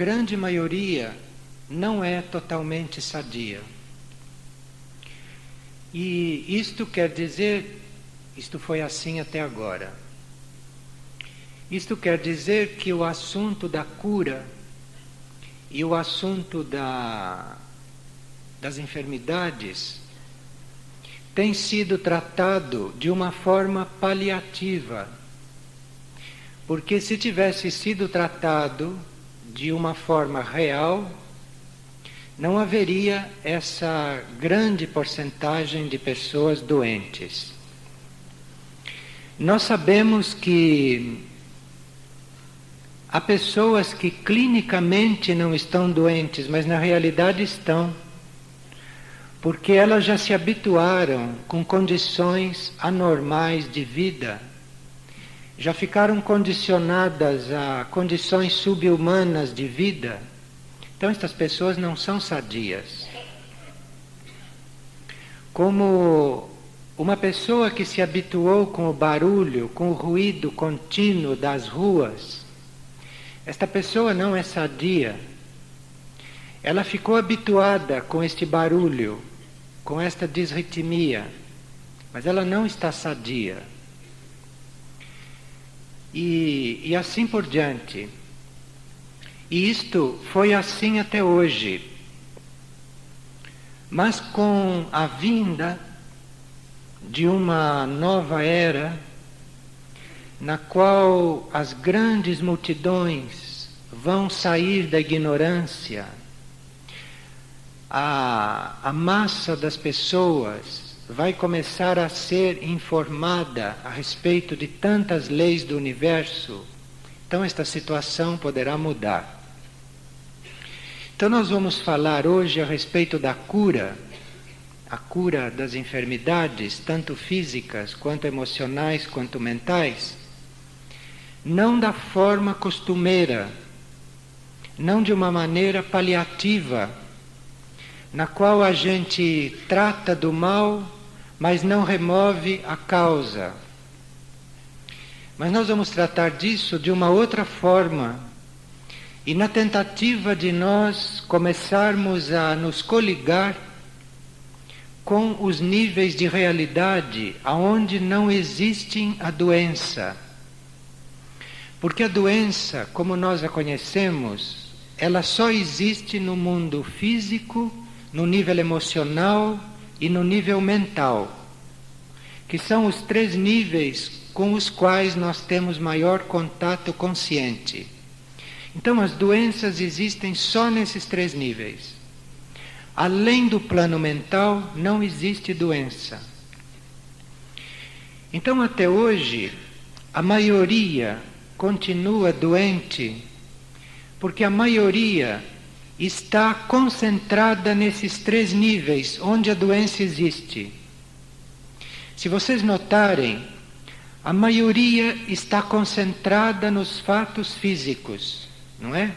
grande maioria não é totalmente sadia. E isto quer dizer, isto foi assim até agora. Isto quer dizer que o assunto da cura e o assunto das enfermidades tem sido tratado de uma forma paliativa. Porque se tivesse sido tratado de uma forma real, não haveria essa grande porcentagem de pessoas doentes. Nós sabemos que há pessoas que clinicamente não estão doentes, mas na realidade estão, porque elas já se habituaram com condições anormais de vida, já ficaram condicionadas a condições subhumanas de vida. Então estas pessoas não são sadias. Como uma pessoa que se habituou com o barulho, com o ruído contínuo das ruas, esta pessoa não é sadia. Ela ficou habituada com este barulho, com esta disritmia, mas ela não está sadia. E assim por diante. E isto foi assim até hoje. Mas com a vinda de uma nova era, na qual as grandes multidões vão sair da ignorância, a massa das pessoas vai começar a ser informada a respeito de tantas leis do universo, então esta situação poderá mudar. Então nós vamos falar hoje a respeito da cura, a cura das enfermidades, tanto físicas, quanto emocionais, quanto mentais, não da forma costumeira, não de uma maneira paliativa, na qual a gente trata do mal, mas não remove a causa. Mas nós vamos tratar disso de uma outra forma, e na tentativa de nós começarmos a nos coligar com os níveis de realidade aonde não existe a doença. Porque a doença, como nós a conhecemos, ela só existe no mundo físico, no nível emocional e no nível mental, que são os 3 níveis com os quais nós temos maior contato consciente. Então as doenças existem só nesses 3 níveis. Além do plano mental, não existe doença. Então até hoje, a maioria continua doente, porque a maioria está concentrada nesses 3 níveis onde a doença existe. Se vocês notarem, a maioria está concentrada nos fatos físicos, não é?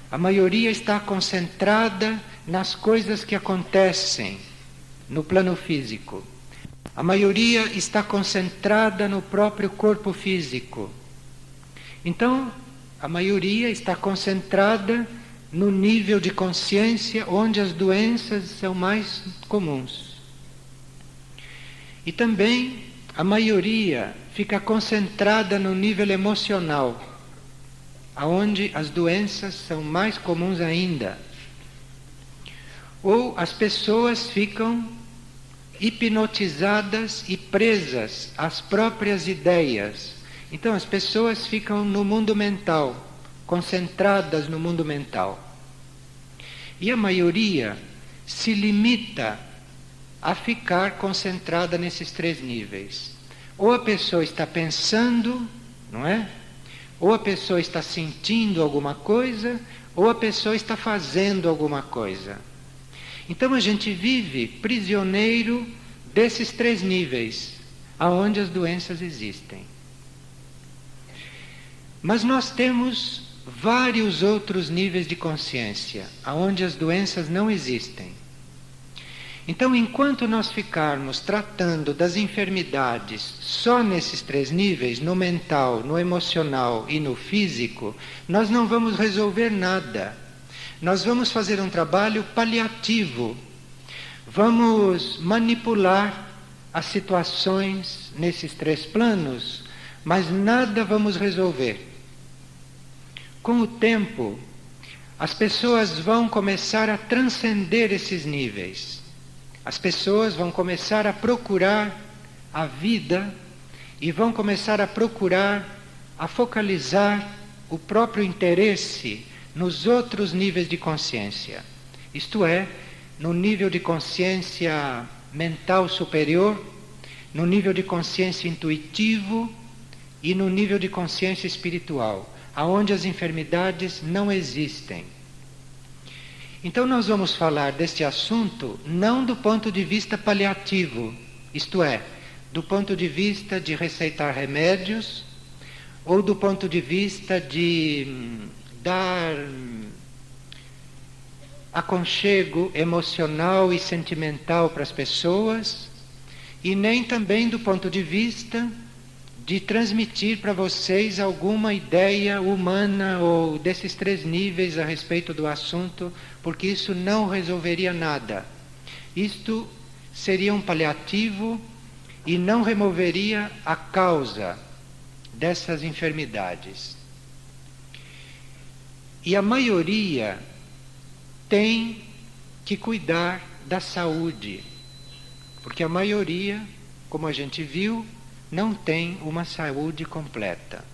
A maioria está concentrada nas coisas que acontecem no plano físico. A maioria está concentrada no próprio corpo físico. Então, a maioria está concentrada no nível de consciência onde as doenças são mais comuns. E também a maioria fica concentrada no nível emocional, aonde as doenças são mais comuns ainda. Ou as pessoas ficam hipnotizadas e presas às próprias ideias. Então as pessoas ficam no mundo mental, concentradas no mundo mental. E a maioria se limita a ficar concentrada nesses 3 níveis. Ou a pessoa está pensando, não é? Ou a pessoa está sentindo alguma coisa, ou a pessoa está fazendo alguma coisa. Então a gente vive prisioneiro desses 3 níveis, aonde as doenças existem. Mas nós temos vários outros níveis de consciência, aonde as doenças não existem. Então, enquanto nós ficarmos tratando das enfermidades só nesses 3 níveis, no mental, no emocional e no físico, nós não vamos resolver nada. Nós vamos fazer um trabalho paliativo. Vamos manipular as situações nesses 3 planos, mas nada vamos resolver. Com o tempo, as pessoas vão começar a transcender esses níveis. As pessoas vão começar a procurar a vida e vão começar a procurar, a focalizar o próprio interesse nos outros níveis de consciência. Isto é, no nível de consciência mental superior, no nível de consciência intuitivo e no nível de consciência espiritual, aonde as enfermidades não existem. Então nós vamos falar deste assunto não do ponto de vista paliativo, isto é, do ponto de vista de receitar remédios ou do ponto de vista de dar aconchego emocional e sentimental para as pessoas, e nem também do ponto de vista de transmitir para vocês alguma ideia humana ou desses 3 níveis a respeito do assunto, porque isso não resolveria nada. Isto seria um paliativo e não removeria a causa dessas enfermidades. E a maioria tem que cuidar da saúde, porque a maioria, como a gente viu, não tem uma saúde completa.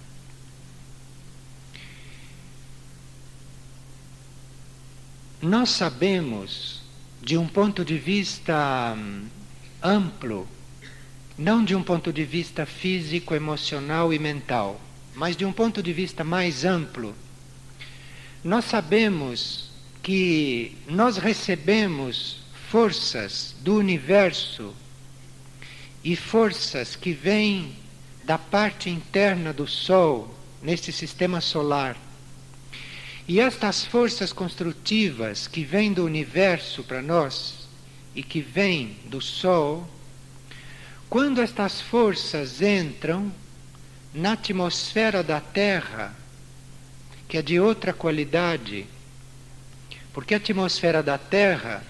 Nós sabemos, de um ponto de vista amplo, não de um ponto de vista físico, emocional e mental, mas de um ponto de vista mais amplo, nós sabemos que nós recebemos forças do universo e forças que vêm da parte interna do Sol, neste sistema solar. E estas forças construtivas que vêm do universo para nós e que vêm do Sol, quando estas forças entram na atmosfera da Terra, que é de outra qualidade, porque a atmosfera da Terra,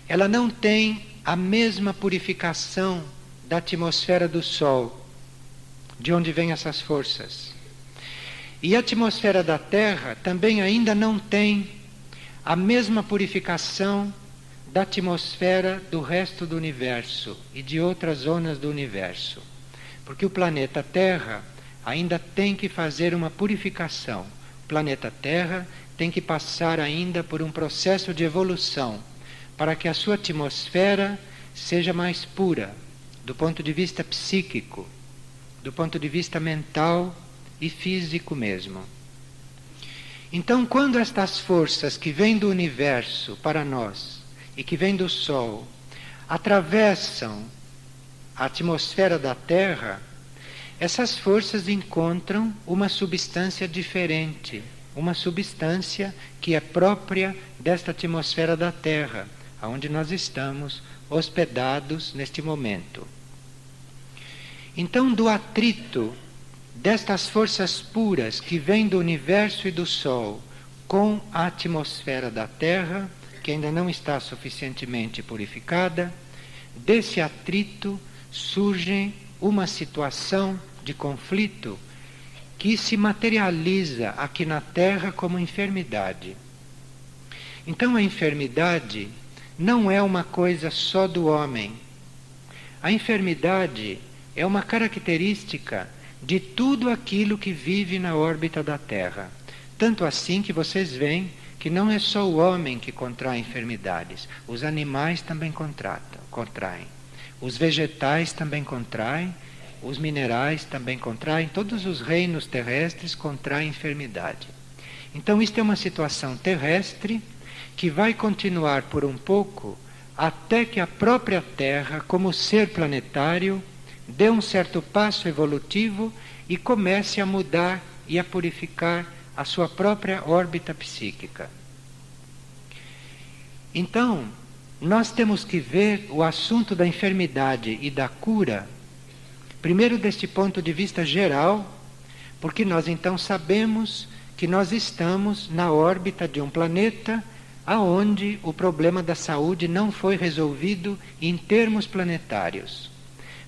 ela não tem a mesma purificação da atmosfera do Sol, de onde vêm essas forças. E a atmosfera da Terra também ainda não tem a mesma purificação da atmosfera do resto do universo e de outras zonas do universo. Porque o planeta Terra ainda tem que fazer uma purificação. O planeta Terra tem que passar ainda por um processo de evolução para que a sua atmosfera seja mais pura, do ponto de vista psíquico, do ponto de vista mental e físico mesmo. Então, quando estas forças que vêm do universo para nós e que vêm do Sol atravessam a atmosfera da Terra, essas forças encontram uma substância diferente, uma substância que é própria desta atmosfera da Terra, onde nós estamos hospedados neste momento. Então, do atrito destas forças puras que vêm do universo e do Sol com a atmosfera da Terra, que ainda não está suficientemente purificada, desse atrito surge uma situação de conflito que se materializa aqui na Terra como enfermidade. Então, a enfermidade não é uma coisa só do homem. A enfermidade é uma característica de tudo aquilo que vive na órbita da Terra. Tanto assim que vocês veem que não é só o homem que contrai enfermidades. Os animais também contraem. Os vegetais também contraem. Os minerais também contraem. Todos os reinos terrestres contraem enfermidade. Então, isto é uma situação terrestre que vai continuar por um pouco até que a própria Terra, como ser planetário, dê um certo passo evolutivo e comece a mudar e a purificar a sua própria órbita psíquica. Então, nós temos que ver o assunto da enfermidade e da cura, primeiro deste ponto de vista geral, porque nós então sabemos que nós estamos na órbita de um planeta aonde o problema da saúde não foi resolvido em termos planetários.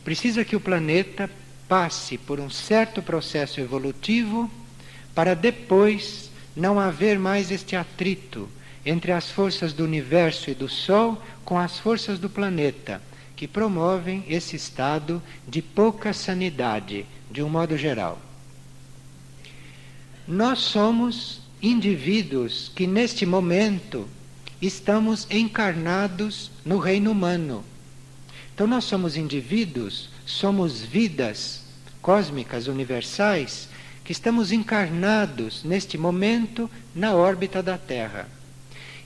Precisa que o planeta passe por um certo processo evolutivo para depois não haver mais este atrito entre as forças do universo e do Sol com as forças do planeta, que promovem esse estado de pouca sanidade, de um modo geral. Nós somos indivíduos que neste momento estamos encarnados no reino humano. Então nós somos indivíduos, somos vidas cósmicas universais que estamos encarnados neste momento na órbita da Terra.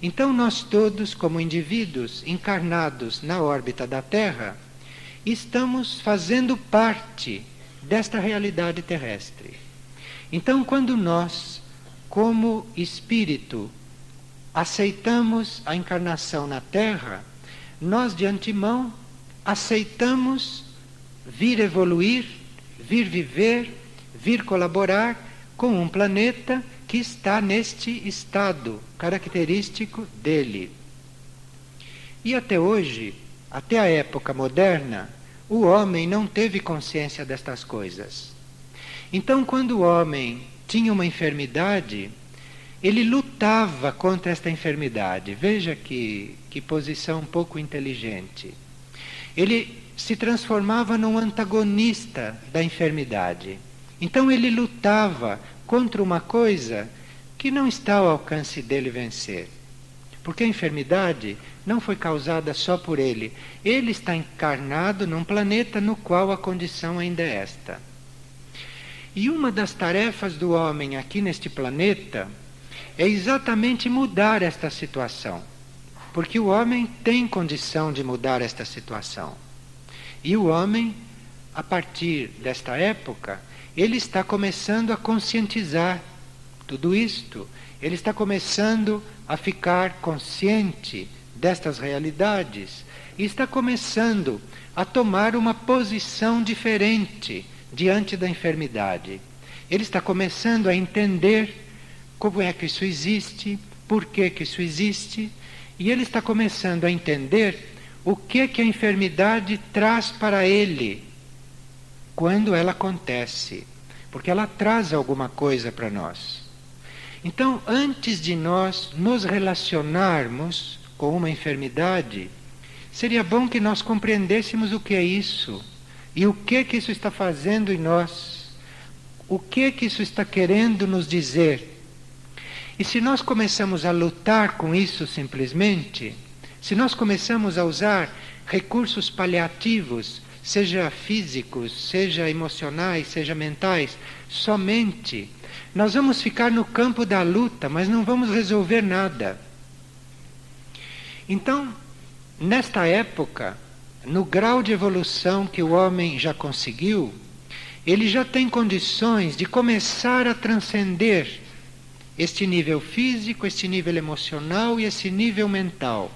Então nós todos, como indivíduos encarnados na órbita da Terra, estamos fazendo parte desta realidade terrestre. Então quando nós, como espírito, aceitamos a encarnação na Terra, nós de antemão aceitamos vir evoluir, vir viver, vir colaborar com um planeta que está neste estado característico dele. E até hoje, até a época moderna, o homem não teve consciência destas coisas. Então, quando o homem tinha uma enfermidade, ele lutava contra esta enfermidade. Veja que posição um pouco inteligente. Ele se transformava num antagonista da enfermidade. Então ele lutava contra uma coisa que não está ao alcance dele vencer. Porque a enfermidade não foi causada só por ele. Ele está encarnado num planeta no qual a condição ainda é esta. E uma das tarefas do homem aqui neste planeta é exatamente mudar esta situação. Porque o homem tem condição de mudar esta situação. E o homem, a partir desta época, ele está começando a conscientizar tudo isto. Ele está começando a ficar consciente destas realidades e está começando a tomar uma posição diferente diante da enfermidade. Ele está começando a entender como é que isso existe, por que isso existe, e ele está começando a entender o que a enfermidade traz para ele quando ela acontece, porque ela traz alguma coisa para nós. Então, antes de nós nos relacionarmos com uma enfermidade, seria bom que nós compreendêssemos o que é isso e o que isso está fazendo em nós, o que isso está querendo nos dizer. E se nós começamos a lutar com isso simplesmente, se nós começamos a usar recursos paliativos, seja físicos, seja emocionais, seja mentais, somente, nós vamos ficar no campo da luta, mas não vamos resolver nada. Então, nesta época, no grau de evolução que o homem já conseguiu, ele já tem condições de começar a transcender este nível físico, este nível emocional e esse nível mental.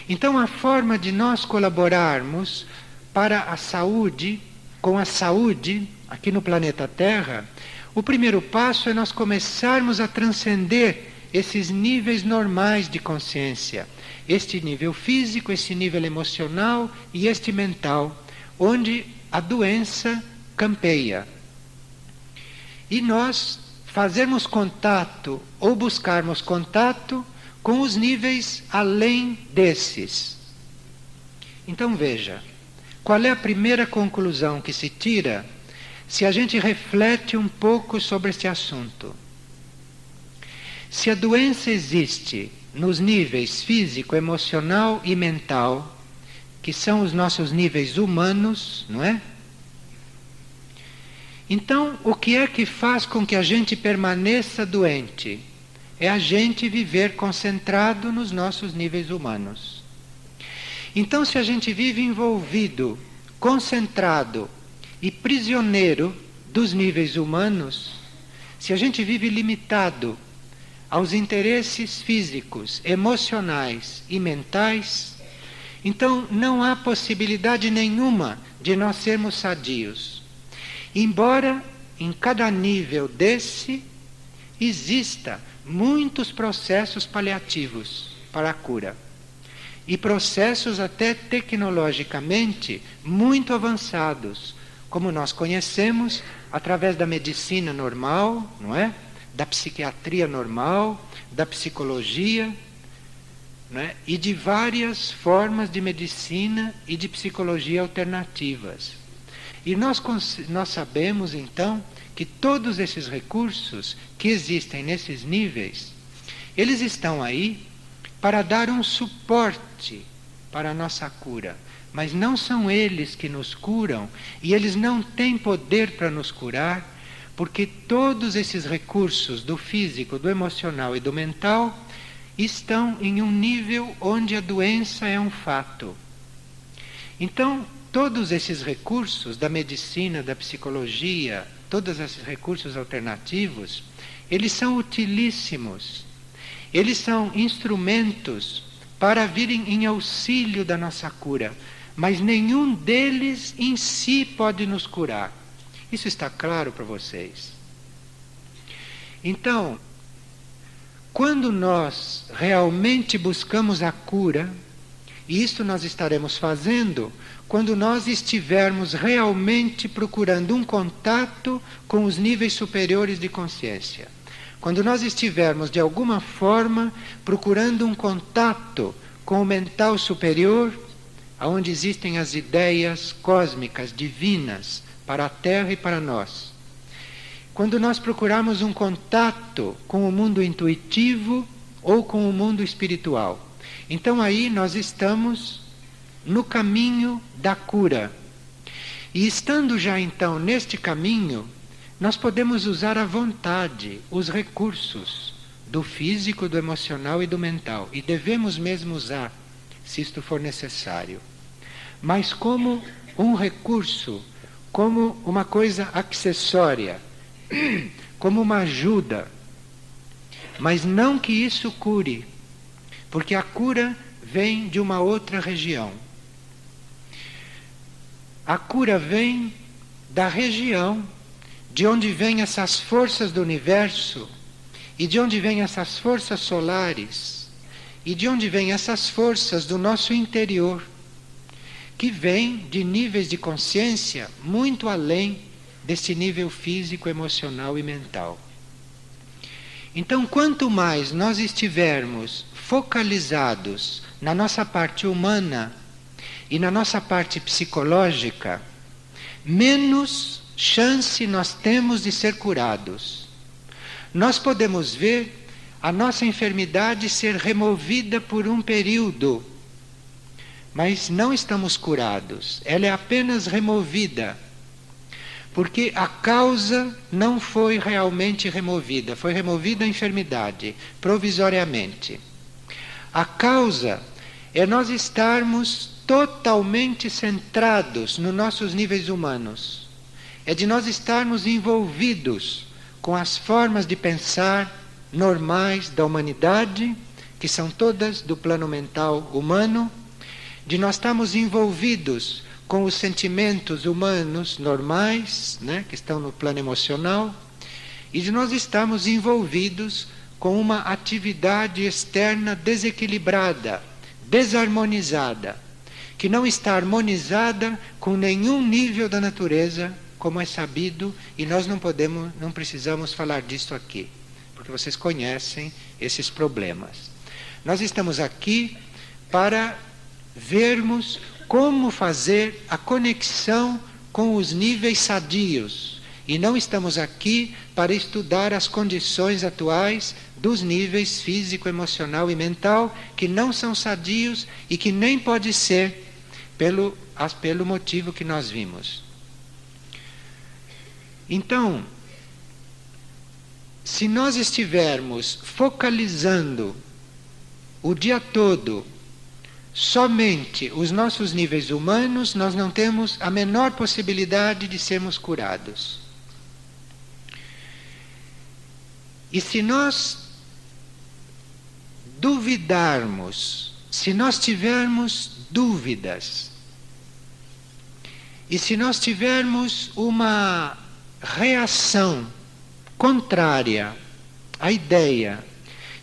Então, a forma de nós colaborarmos para a saúde, com a saúde, aqui no planeta Terra, o primeiro passo é nós começarmos a transcender esses níveis normais de consciência. Este nível físico, este nível emocional e este mental, onde a doença campeia. E nós fazermos contato ou buscarmos contato com os níveis além desses. Então veja, qual é a primeira conclusão que se tira se a gente reflete um pouco sobre este assunto? Se a doença existe nos níveis físico, emocional e mental, que são os nossos níveis humanos, não é? Então, o que é que faz com que a gente permaneça doente? É a gente viver concentrado nos nossos níveis humanos. Então, se a gente vive envolvido, concentrado e prisioneiro dos níveis humanos, se a gente vive limitado aos interesses físicos, emocionais e mentais, Então não há possibilidade nenhuma de nós sermos sadios. Embora em cada nível desse exista muitos processos paliativos para a cura. E processos até tecnologicamente muito avançados, como nós conhecemos através da medicina normal, não é? Da psiquiatria normal, da psicologia, não é? E de várias formas de medicina e de psicologia alternativas. E nós sabemos então que todos esses recursos que existem nesses níveis, eles estão aí para dar um suporte para a nossa cura. Mas não são eles que nos curam, e eles não têm poder para nos curar, porque todos esses recursos do físico, do emocional e do mental estão em um nível onde a doença é um fato. Então, todos esses recursos da medicina, da psicologia, todos esses recursos alternativos, eles são utilíssimos. Eles são instrumentos para virem em auxílio da nossa cura, mas nenhum deles em si pode nos curar. Isso está claro para vocês? Então, quando nós realmente buscamos a cura, e isso nós estaremos fazendo quando nós estivermos realmente procurando um contato com os níveis superiores de consciência. Quando nós estivermos, de alguma forma, procurando um contato com o mental superior, onde existem as ideias cósmicas, divinas, para a Terra e para nós. Quando nós procurarmos um contato com o mundo intuitivo ou com o mundo espiritual, então aí nós estamos no caminho da cura. E estando já então neste caminho, nós podemos usar à vontade os recursos do físico, do emocional e do mental. E devemos mesmo usar, se isto for necessário. Mas como um recurso, como uma coisa acessória, como uma ajuda. Mas não que isso cure, porque a cura vem de uma outra região. A cura vem da região de onde vêm essas forças do universo, e de onde vêm essas forças solares, e de onde vêm essas forças do nosso interior, que vêm de níveis de consciência muito além desse nível físico, emocional e mental. Então, quanto mais nós estivermos focalizados na nossa parte humana e na nossa parte psicológica, menos chance nós temos de ser curados. Nós podemos ver a nossa enfermidade ser removida por um período, mas não estamos curados. Ela é apenas removida, porque a causa não foi realmente removida. Foi removida a enfermidade, provisoriamente. A causa é nós estarmos totalmente centrados nos nossos níveis humanos. É de nós estarmos envolvidos com as formas de pensar normais da humanidade, que são todas do plano mental humano, de nós estarmos envolvidos com os sentimentos humanos normais, né, que estão no plano emocional, e de nós estarmos envolvidos com uma atividade externa desequilibrada, desarmonizada, que não está harmonizada com nenhum nível da natureza, como é sabido, e nós não precisamos falar disso aqui, porque vocês conhecem esses problemas. Nós estamos aqui para vermos como fazer a conexão com os níveis sadios, e não estamos aqui para estudar as condições atuais dos níveis físico, emocional e mental, que não são sadios e que nem pode ser pelo motivo que nós vimos. Então, se nós estivermos focalizando o dia todo somente os nossos níveis humanos, nós não temos a menor possibilidade de sermos curados. E se nós duvidarmos se nós tivermos dúvidas, e se nós tivermos uma reação contrária à ideia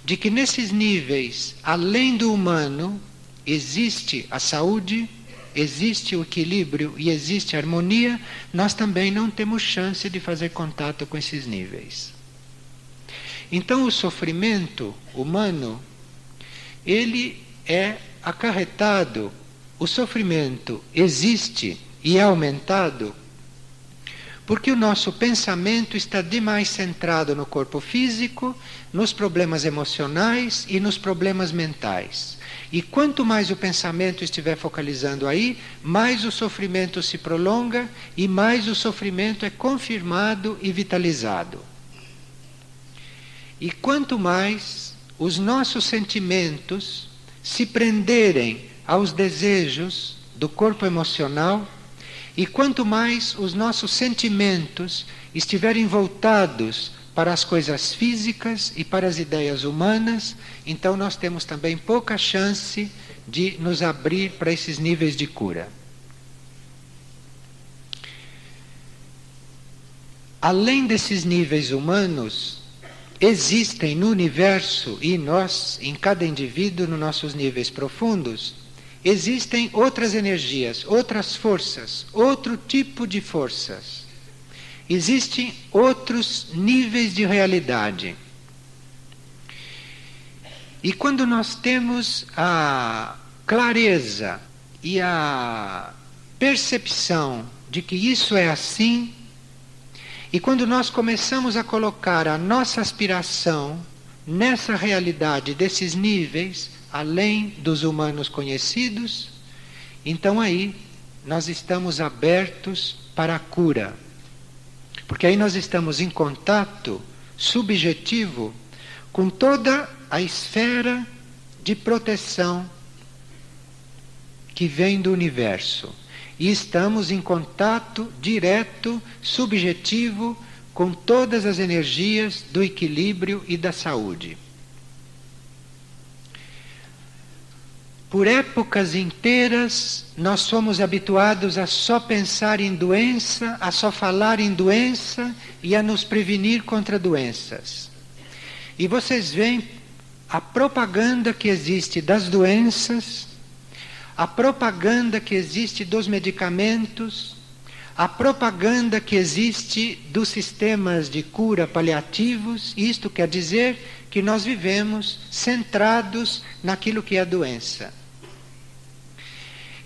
de que nesses níveis, além do humano, existe a saúde, existe o equilíbrio e existe a harmonia, nós também não temos chance de fazer contato com esses níveis. Então o sofrimento humano, ele é acarretado, o sofrimento existe e é aumentado porque o nosso pensamento está demais centrado no corpo físico, nos problemas emocionais e nos problemas mentais. E quanto mais o pensamento estiver focalizando aí, mais o sofrimento se prolonga e mais o sofrimento é confirmado e vitalizado. E quanto mais os nossos sentimentos se prenderem aos desejos do corpo emocional, e quanto mais os nossos sentimentos estiverem voltados para as coisas físicas e para as ideias humanas, então nós temos também pouca chance de nos abrir para esses níveis de cura. Além desses níveis humanos, existem no universo e nós, em cada indivíduo, nos nossos níveis profundos, existem outras energias, outras forças, outro tipo de forças. Existem outros níveis de realidade. E quando nós temos a clareza e a percepção de que isso é assim, e quando nós começamos a colocar a nossa aspiração nessa realidade desses níveis, além dos humanos conhecidos, então aí nós estamos abertos para a cura. Porque aí nós estamos em contato subjetivo com toda a esfera de proteção que vem do universo. E estamos em contato direto, subjetivo, com todas as energias do equilíbrio e da saúde. Por épocas inteiras, nós somos habituados a só pensar em doença, a só falar em doença e a nos prevenir contra doenças. E vocês veem a propaganda que existe das doenças, a propaganda que existe dos medicamentos, a propaganda que existe dos sistemas de cura paliativos. Isto quer dizer que nós vivemos centrados naquilo que é a doença.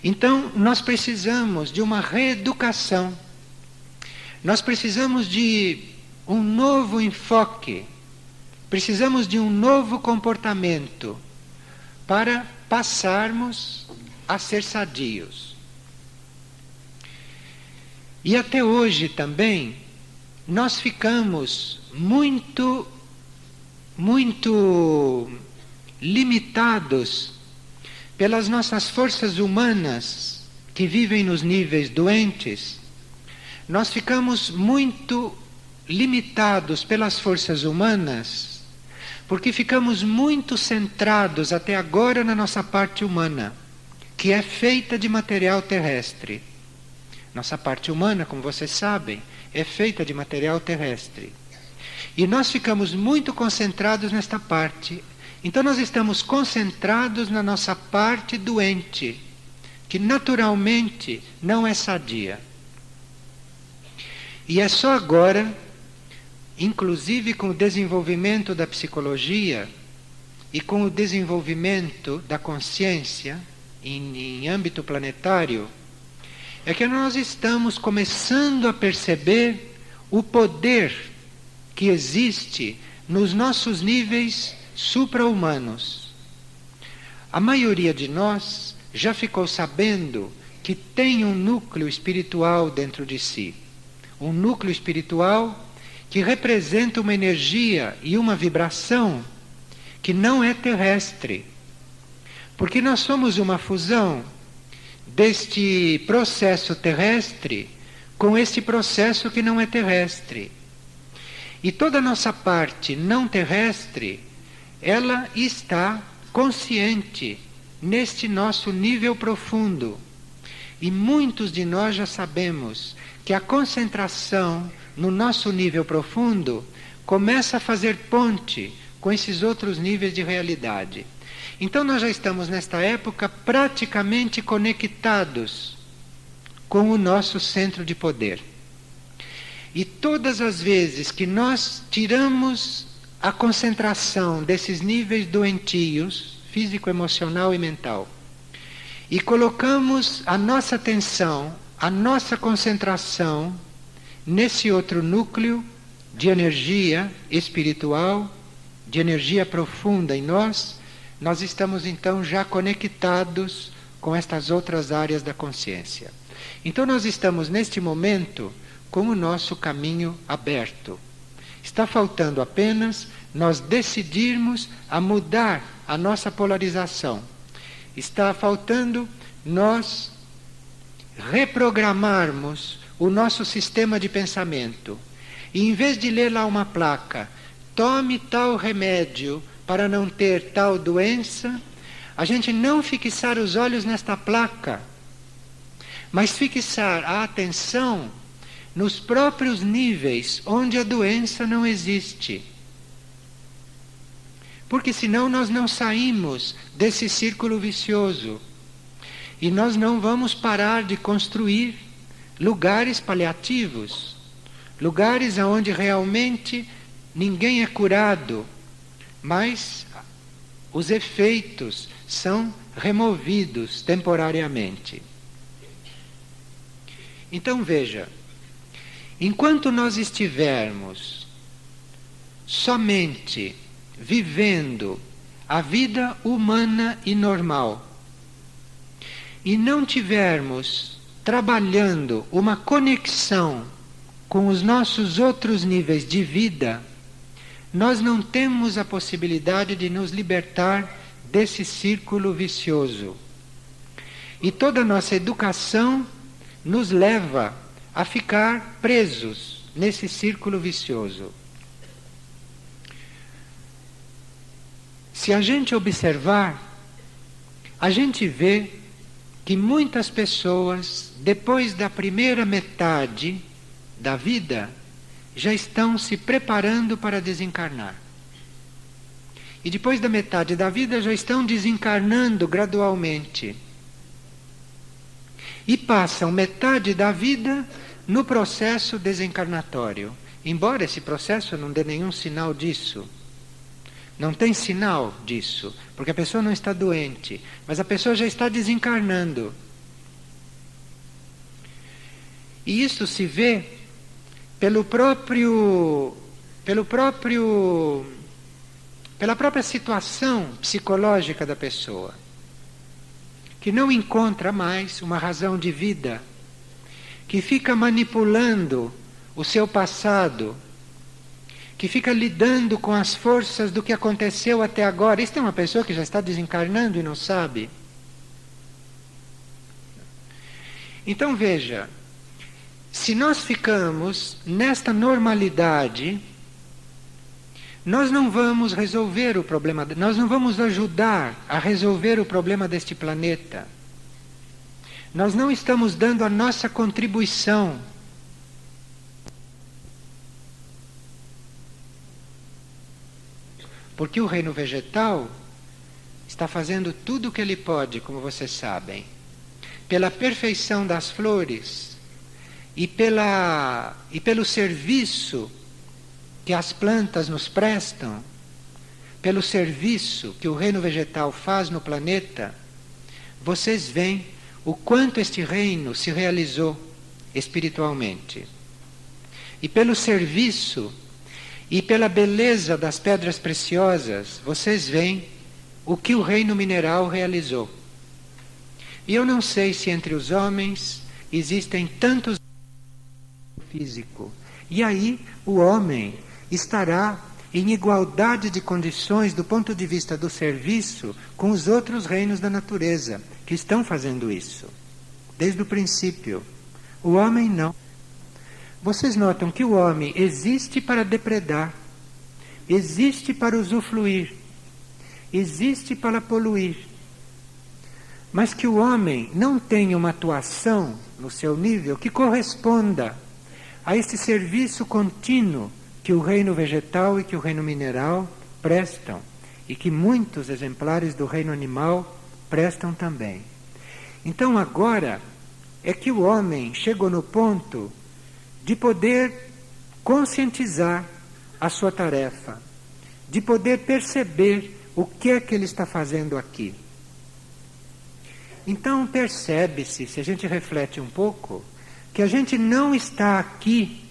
Então, nós precisamos de uma reeducação. Nós precisamos de um novo enfoque. Precisamos de um novo comportamento para passarmos a ser sadios. E até hoje também, nós ficamos muito limitados pelas nossas forças humanas que vivem nos níveis doentes. Nós ficamos muito limitados pelas forças humanas porque ficamos muito centrados até agora na nossa parte humana, que é feita de material terrestre. Nossa parte humana, como vocês sabem, é feita de material terrestre. E nós ficamos muito concentrados nesta parte. Então nós estamos concentrados na nossa parte doente, que naturalmente não é sadia. E é só agora, inclusive com o desenvolvimento da psicologia e com o desenvolvimento da consciência em âmbito planetário, é que nós estamos começando a perceber o poder que existe nos nossos níveis supra-humanos. A maioria de nós já ficou sabendo que tem um núcleo espiritual dentro de si. Um núcleo espiritual que representa uma energia e uma vibração que não é terrestre. Porque nós somos uma fusão deste processo terrestre com este processo que não é terrestre. E toda a nossa parte não terrestre, ela está consciente neste nosso nível profundo. E muitos de nós já sabemos que a concentração no nosso nível profundo começa a fazer ponte com esses outros níveis de realidade. Então nós já estamos nesta época praticamente conectados com o nosso centro de poder. E todas as vezes que nós tiramos a concentração desses níveis doentios, físico, emocional e mental, e colocamos a nossa atenção, a nossa concentração nesse outro núcleo de energia espiritual, de energia profunda em nós, nós estamos então já conectados com estas outras áreas da consciência. Então nós estamos neste momento com o nosso caminho aberto. Está faltando apenas nós decidirmos a mudar a nossa polarização. Está faltando nós reprogramarmos o nosso sistema de pensamento. E em vez de ler lá uma placa, tome tal remédio para não ter tal doença, a gente não fixar os olhos nesta placa, mas fixar a atenção nos próprios níveis onde a doença não existe. Porque senão nós não saímos desse círculo vicioso. E nós não vamos parar de construir lugares paliativos, lugares onde realmente ninguém é curado, mas os efeitos são removidos temporariamente. Então veja, enquanto nós estivermos somente vivendo a vida humana e normal, e não tivermos trabalhando uma conexão com os nossos outros níveis de vida, nós não temos a possibilidade de nos libertar desse círculo vicioso. E toda a nossa educação nos leva a ficar presos nesse círculo vicioso. Se a gente observar, a gente vê que muitas pessoas, depois da primeira metade da vida, já estão se preparando para desencarnar. E depois da metade da vida já estão desencarnando gradualmente. E passam metade da vida no processo desencarnatório. Embora esse processo não dê nenhum sinal disso. Não tem sinal disso, porque a pessoa não está doente, mas a pessoa já está desencarnando. E isso se vê pela própria situação psicológica da pessoa, que não encontra mais uma razão de vida, que fica manipulando o seu passado, que fica lidando com as forças do que aconteceu até agora. Isso é uma pessoa que já está desencarnando e não sabe. Então veja, se nós ficamos nesta normalidade, nós não vamos resolver o problema, nós não vamos ajudar a resolver o problema deste planeta. Nós não estamos dando a nossa contribuição. Porque o reino vegetal está fazendo tudo o que ele pode, como vocês sabem, pela perfeição das flores e pelo serviço que as plantas nos prestam, pelo serviço que o reino vegetal faz no planeta. Vocês veem o quanto este reino se realizou espiritualmente. E pelo serviço e pela beleza das pedras preciosas, vocês veem o que o reino mineral realizou. E eu não sei se entre os homens existem tantos físico. E aí o homem estará em igualdade de condições do ponto de vista do serviço com os outros reinos da natureza, que estão fazendo isso, desde o princípio. O homem não. Vocês notam que o homem existe para depredar, existe para usufruir, existe para poluir. mas que o homem não tenha uma atuação no seu nível que corresponda a esse serviço contínuo que o reino vegetal e que o reino mineral prestam, e que muitos exemplares do reino animal prestam também. Então agora é que o homem chegou no ponto de poder conscientizar a sua tarefa, de poder perceber o que é que ele está fazendo aqui. Então percebe-se, se a gente reflete um pouco, que a gente não está aqui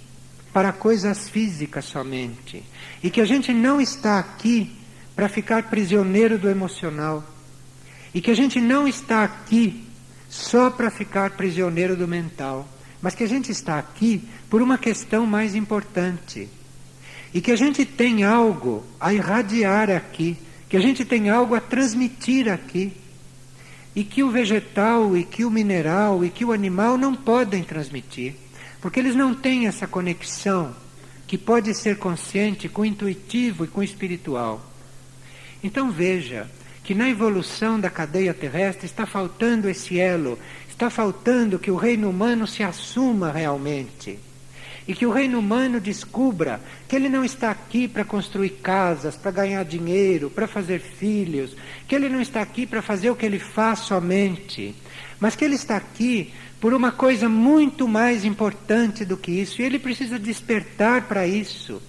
para coisas físicas somente, e que a gente não está aqui para ficar prisioneiro do emocional, e que a gente não está aqui só para ficar prisioneiro do mental, mas que a gente está aqui por uma questão mais importante, e que a gente tem algo a irradiar aqui, que a gente tem algo a transmitir aqui, e que o vegetal, e que o mineral, e que o animal não podem transmitir, porque eles não têm essa conexão que pode ser consciente com o intuitivo e com o espiritual. Então veja que na evolução da cadeia terrestre está faltando esse elo, está faltando que o reino humano se assuma realmente. E que o reino humano descubra que ele não está aqui para construir casas, para ganhar dinheiro, para fazer filhos, que ele não está aqui para fazer o que ele faz somente, mas que ele está aqui por uma coisa muito mais importante do que isso, e ele precisa despertar para isso.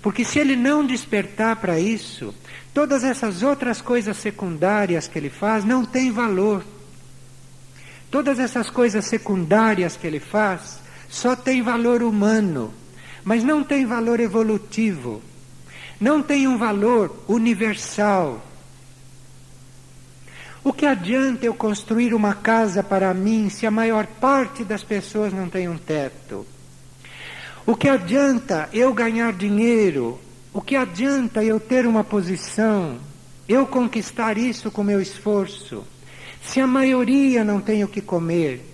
Porque se ele não despertar para isso, todas essas outras coisas secundárias que ele faz não têm valor. Todas essas coisas secundárias que ele faz só têm valor humano, mas não tem valor evolutivo, não tem um valor universal. O que adianta eu construir uma casa para mim se a maior parte das pessoas não tem um teto? O que adianta eu ganhar dinheiro? O que adianta eu ter uma posição? Eu conquistar isso com meu esforço? Se a maioria não tem o que comer?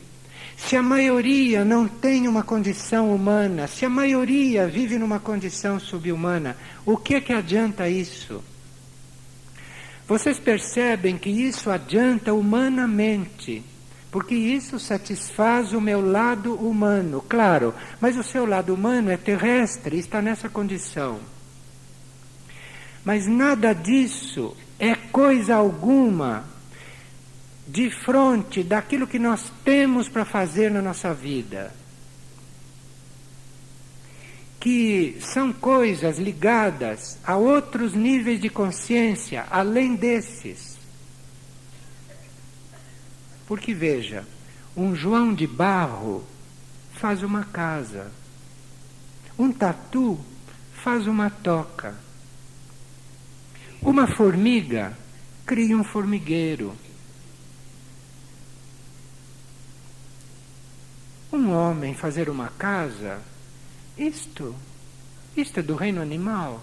Se a maioria não tem uma condição humana? Se a maioria vive numa condição subhumana? O que é que adianta isso? Vocês percebem que isso adianta humanamente, porque isso satisfaz o meu lado humano, claro, mas o seu lado humano é terrestre, está nessa condição. Mas nada disso é coisa alguma de frente daquilo que nós temos para fazer na nossa vida, que são coisas ligadas a outros níveis de consciência, além desses. Porque veja, um João de barro faz uma casa, um tatu faz uma toca, uma formiga cria um formigueiro, um homem fazer uma casa, isto é do reino animal.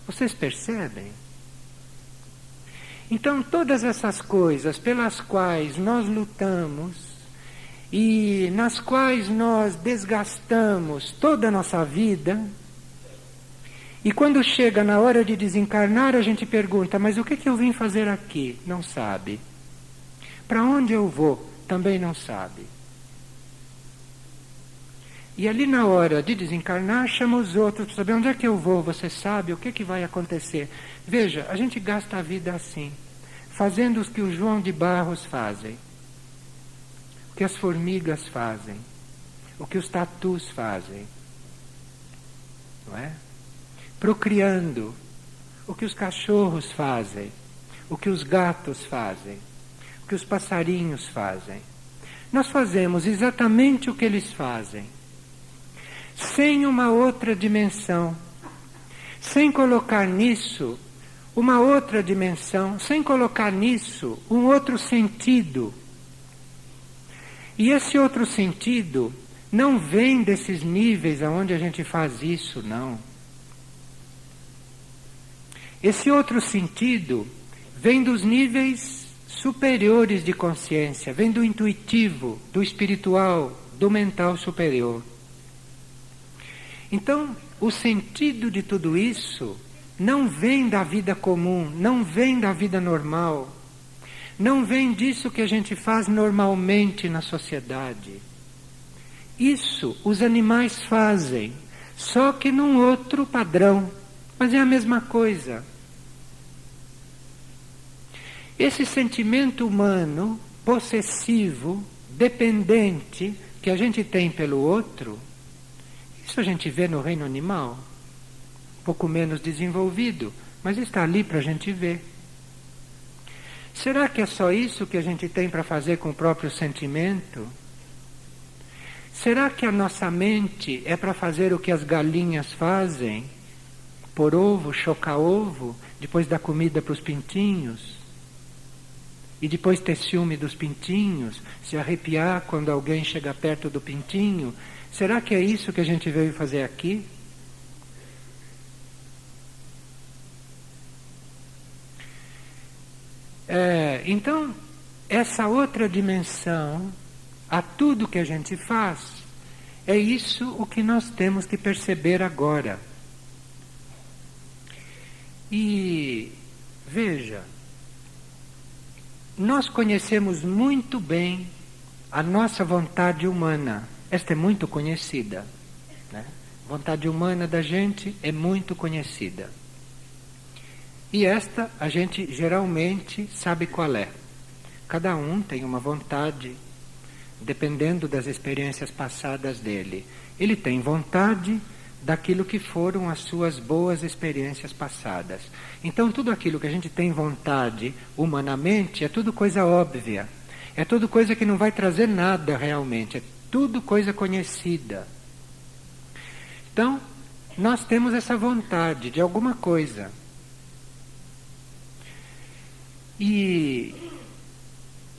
Vocês percebem? Então todas essas coisas pelas quais nós lutamos e nas quais nós desgastamos toda a nossa vida, e quando chega na hora de desencarnar a gente pergunta, mas o que eu vim fazer aqui? Não sabe. Para onde eu vou? Também não sabe. E ali na hora de desencarnar, chama os outros para saber onde é que eu vou, você sabe o que vai acontecer. Veja, a gente gasta a vida assim, fazendo o que o João de Barros fazem, o que as formigas fazem, o que os tatus fazem, não é? Procriando, o que os cachorros fazem, o que os gatos fazem, o que os passarinhos fazem. Nós fazemos exatamente o que eles fazem, sem uma outra dimensão, sem colocar nisso uma outra dimensão, sem colocar nisso um outro sentido. E esse outro sentido não vem desses níveis aonde a gente faz isso, não. Esse outro sentido vem dos níveis superiores de consciência, vem do intuitivo, do espiritual, do mental superior. Então, o sentido de tudo isso não vem da vida comum, não vem da vida normal, não vem disso que a gente faz normalmente na sociedade. Isso os animais fazem, só que num outro padrão, mas é a mesma coisa. Esse sentimento humano, possessivo, dependente, que a gente tem pelo outro, isso a gente vê no reino animal, pouco menos desenvolvido, mas está ali para a gente ver. Será que é só isso que a gente tem para fazer com o próprio sentimento? Será que a nossa mente é para fazer o que as galinhas fazem? Pôr ovo, chocar ovo, depois dar comida para os pintinhos? E depois ter ciúme dos pintinhos, se arrepiar quando alguém chega perto do pintinho? Será que é isso que a gente veio fazer aqui? Então, essa outra dimensão, a tudo que a gente faz, é isso o que nós temos que perceber agora. E, veja, nós conhecemos muito bem a nossa vontade humana. Esta é muito conhecida, né? A vontade humana da gente é muito conhecida. E esta a gente geralmente sabe qual é. Cada um tem uma vontade, dependendo das experiências passadas dele. Ele tem vontade daquilo que foram as suas boas experiências passadas. Então tudo aquilo que a gente tem vontade humanamente é tudo coisa óbvia. É tudo coisa que não vai trazer nada realmente. É tudo coisa conhecida. Então, nós temos essa vontade de alguma coisa. E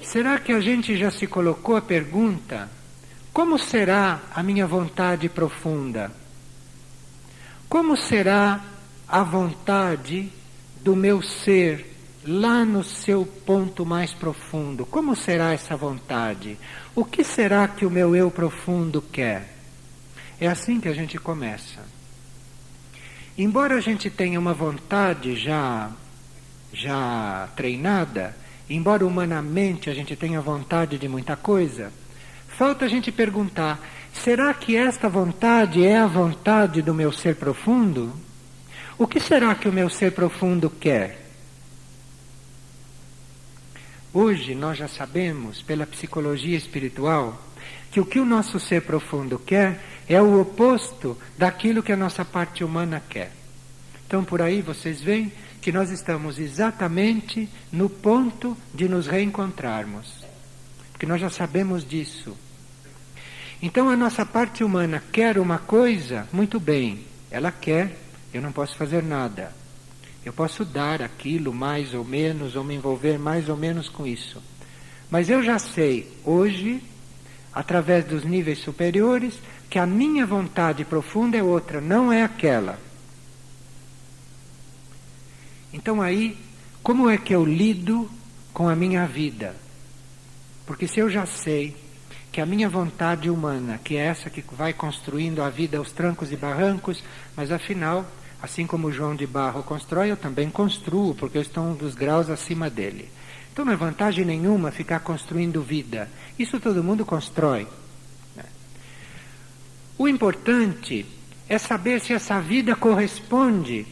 será que a gente já se colocou a pergunta: como será a minha vontade profunda? Como será a vontade do meu ser lá no seu ponto mais profundo? Como será essa vontade? O que será que o meu eu profundo quer? É assim que a gente começa. Embora a gente tenha uma vontade já treinada, embora humanamente a gente tenha vontade de muita coisa, falta a gente perguntar: será que esta vontade é a vontade do meu ser profundo? O que será que o meu ser profundo quer? Hoje nós já sabemos, pela psicologia espiritual, que o que o nosso ser profundo quer é o oposto daquilo que a nossa parte humana quer. Então por aí vocês veem que nós estamos exatamente no ponto de nos reencontrarmos. Porque nós já sabemos disso. Então a nossa parte humana quer uma coisa, muito bem, ela quer, eu não posso fazer nada. Eu posso dar aquilo mais ou menos, ou me envolver mais ou menos com isso. Mas eu já sei, hoje, através dos níveis superiores, que a minha vontade profunda é outra, não é aquela. Então aí, como é que eu lido com a minha vida? Porque se eu já sei que a minha vontade humana, que é essa que vai construindo a vida aos trancos e barrancos, mas afinal, assim como o João de Barro constrói, eu também construo, porque eu estou um dos graus acima dele. Então não é vantagem nenhuma ficar construindo vida. Isso todo mundo constrói. O importante é saber se essa vida corresponde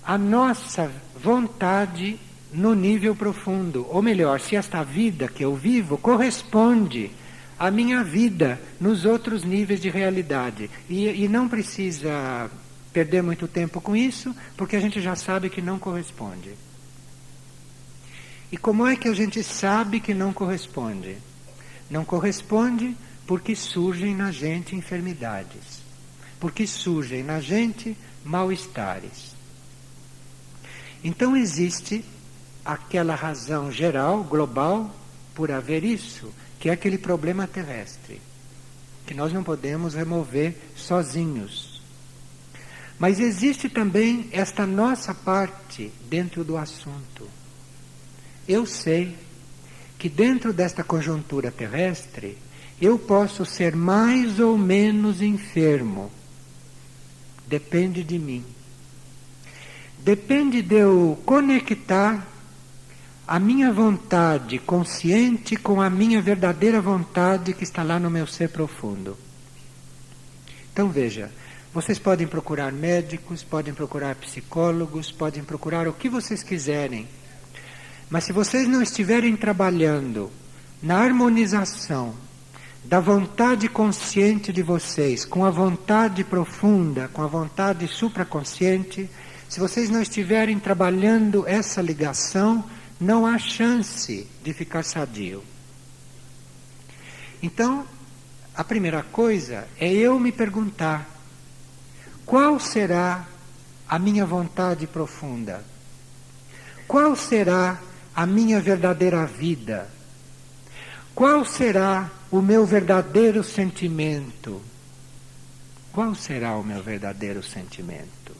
à nossa vontade no nível profundo. Ou melhor, se esta vida que eu vivo corresponde à minha vida nos outros níveis de realidade. E não precisa perder muito tempo com isso, porque a gente já sabe que não corresponde. E como é que a gente sabe que não corresponde? Não corresponde porque surgem na gente enfermidades, porque surgem na gente mal-estares. Então existe aquela razão geral, global, por haver isso, que é aquele problema terrestre, que nós não podemos remover sozinhos. Mas existe também esta nossa parte dentro do assunto. Eu sei que dentro desta conjuntura terrestre, eu posso ser mais ou menos enfermo. Depende de mim. Depende de eu conectar a minha vontade consciente com a minha verdadeira vontade que está lá no meu ser profundo. Então veja, vocês podem procurar médicos, podem procurar psicólogos, podem procurar o que vocês quiserem. Mas se vocês não estiverem trabalhando na harmonização da vontade consciente de vocês com a vontade profunda, com a vontade supraconsciente, se vocês não estiverem trabalhando essa ligação, não há chance de ficar sadio. Então, a primeira coisa é eu me perguntar: qual será a minha vontade profunda? Qual será a minha verdadeira vida? Qual será o meu verdadeiro sentimento? Qual será o meu verdadeiro sentimento?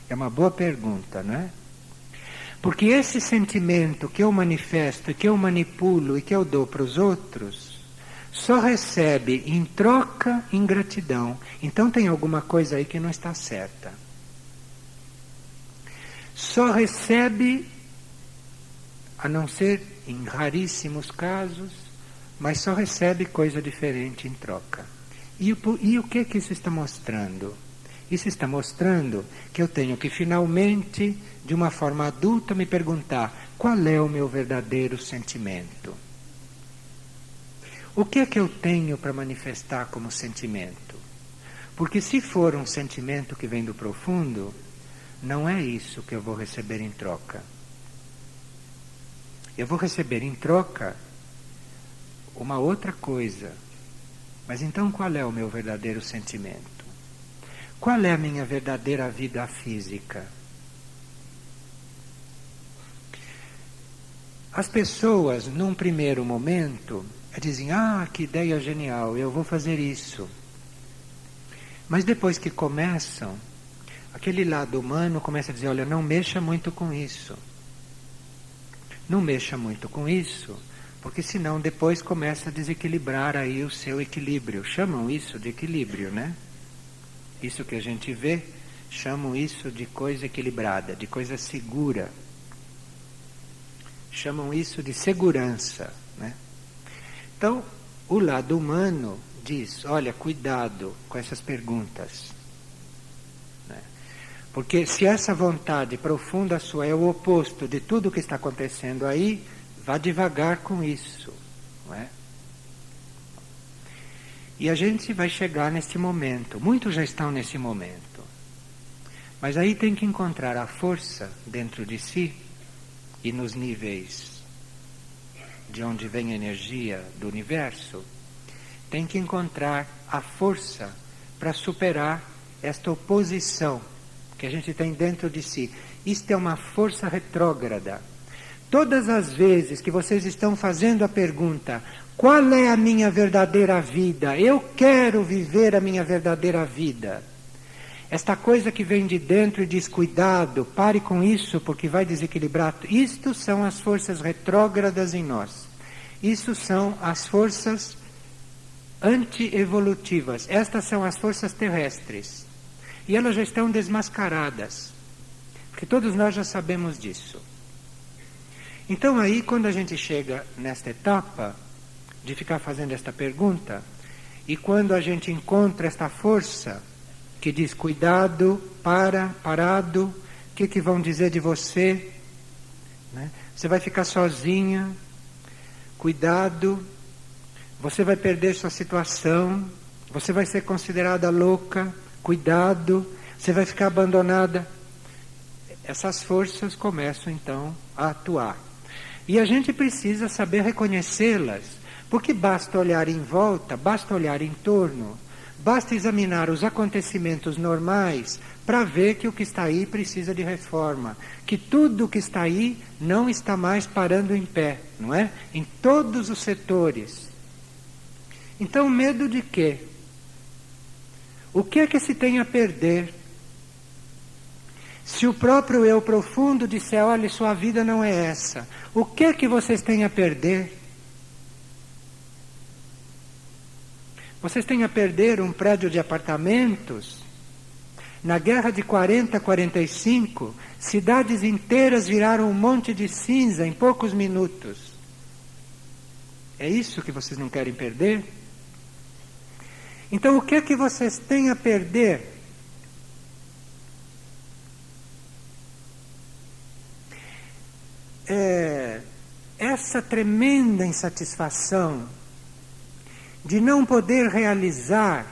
É uma boa pergunta, não é? Porque esse sentimento que eu manifesto, que eu manipulo e que eu dou para os outros, só recebe em troca ingratidão. Então tem alguma coisa aí que não está certa. Só recebe, a não ser em raríssimos casos, mas só recebe coisa diferente em troca. E o que isso está mostrando? Isso está mostrando que eu tenho que finalmente, de uma forma adulta, me perguntar: qual é o meu verdadeiro sentimento? O que é que eu tenho para manifestar como sentimento? Porque se for um sentimento que vem do profundo, não é isso que eu vou receber em troca. Eu vou receber em troca uma outra coisa. Mas então qual é o meu verdadeiro sentimento? Qual é a minha verdadeira vida física? As pessoas, num primeiro momento, dizem: ah, que ideia genial, eu vou fazer isso. Mas depois que começam, aquele lado humano começa a dizer: olha, não mexa muito com isso. Não mexa muito com isso, porque senão depois começa a desequilibrar aí o seu equilíbrio. Chamam isso de equilíbrio, né? Isso que a gente vê, chamam isso de coisa equilibrada, de coisa segura. Chamam isso de segurança, né? Então, o lado humano diz: olha, cuidado com essas perguntas. Né? Porque se essa vontade profunda sua é o oposto de tudo o que está acontecendo aí, vá devagar com isso. Não é? E a gente vai chegar neste momento. Muitos já estão nesse momento. Mas aí tem que encontrar a força dentro de si e nos níveis de onde vem a energia do universo, tem que encontrar a força para superar esta oposição que a gente tem dentro de si. Isto é uma força retrógrada. Todas as vezes que vocês estão fazendo a pergunta: qual é a minha verdadeira vida? Eu quero viver a minha verdadeira vida. Esta coisa que vem de dentro e diz: cuidado, pare com isso porque vai desequilibrar. Isto são as forças retrógradas em nós. Isso são as forças anti-evolutivas. Estas são as forças terrestres. E elas já estão desmascaradas. Porque todos nós já sabemos disso. Então aí, quando a gente chega nesta etapa de ficar fazendo esta pergunta, e quando a gente encontra esta força que diz: cuidado, parado, o que vão dizer de você? Né? Você vai ficar sozinha, cuidado, você vai perder sua situação, você vai ser considerada louca, cuidado, você vai ficar abandonada. Essas forças começam então a atuar. E a gente precisa saber reconhecê-las, porque basta olhar em volta, basta olhar em torno, basta examinar os acontecimentos normais para ver que o que está aí precisa de reforma, que tudo o que está aí não está mais parando em pé, não é? Em todos os setores. Então, medo de quê? O que é que se tem a perder? Se o próprio eu profundo disser: olha, sua vida não é essa, o que é que vocês têm a perder? Vocês têm a perder um prédio de apartamentos? Na guerra de 40 a 45, cidades inteiras viraram um monte de cinza em poucos minutos. É isso que vocês não querem perder? Então o que é que vocês têm a perder? Essa tremenda insatisfação de não poder realizar,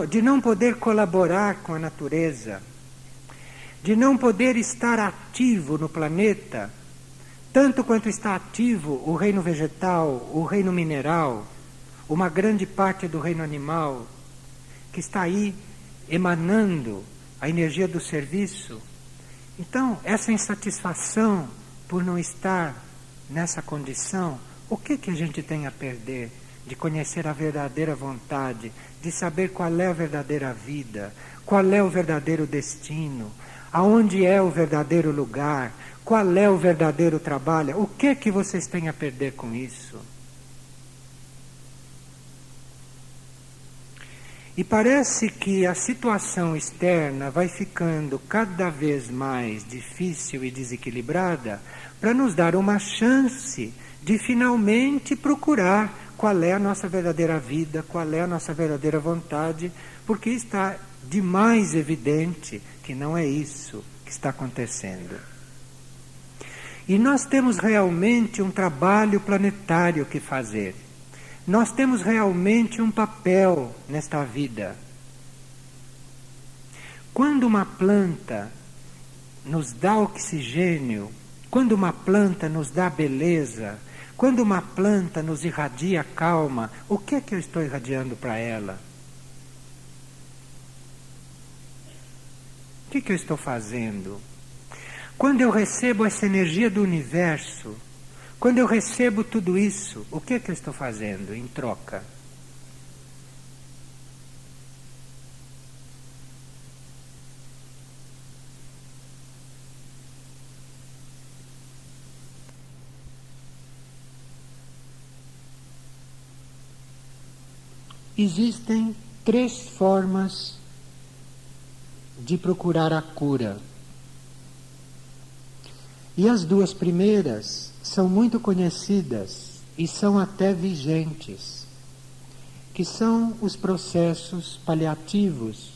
de não poder colaborar com a natureza, de não poder estar ativo no planeta, tanto quanto está ativo o reino vegetal, o reino mineral, uma grande parte do reino animal, que está aí emanando a energia do serviço. Então, essa insatisfação por não estar nessa condição, o que a gente tem a perder de conhecer a verdadeira vontade, de saber qual é a verdadeira vida, qual é o verdadeiro destino, aonde é o verdadeiro lugar, qual é o verdadeiro trabalho? O que vocês têm a perder com isso? E parece que a situação externa vai ficando cada vez mais difícil e desequilibrada para nos dar uma chance de finalmente procurar qual é a nossa verdadeira vida, qual é a nossa verdadeira vontade, porque está demais evidente que não é isso que está acontecendo. E nós temos realmente um trabalho planetário que fazer. Nós temos realmente um papel nesta vida. Quando uma planta nos dá oxigênio, quando uma planta nos dá beleza, quando uma planta nos irradia calma, o que eu estou irradiando para ela? O que eu estou fazendo? Quando eu recebo essa energia do universo, quando eu recebo tudo isso, o que eu estou fazendo em troca? Existem 3 formas de procurar a cura. E as 2 primeiras são muito conhecidas e são até vigentes, que são os processos paliativos,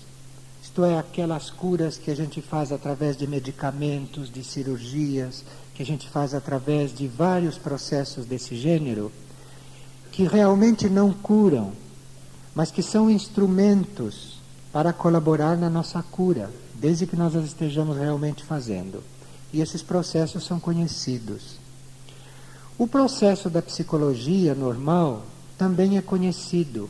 isto é, aquelas curas que a gente faz através de medicamentos, de cirurgias, que a gente faz através de vários processos desse gênero, que realmente não curam, mas que são instrumentos para colaborar na nossa cura, desde que nós as estejamos realmente fazendo. E esses processos são conhecidos. O processo da psicologia normal também é conhecido.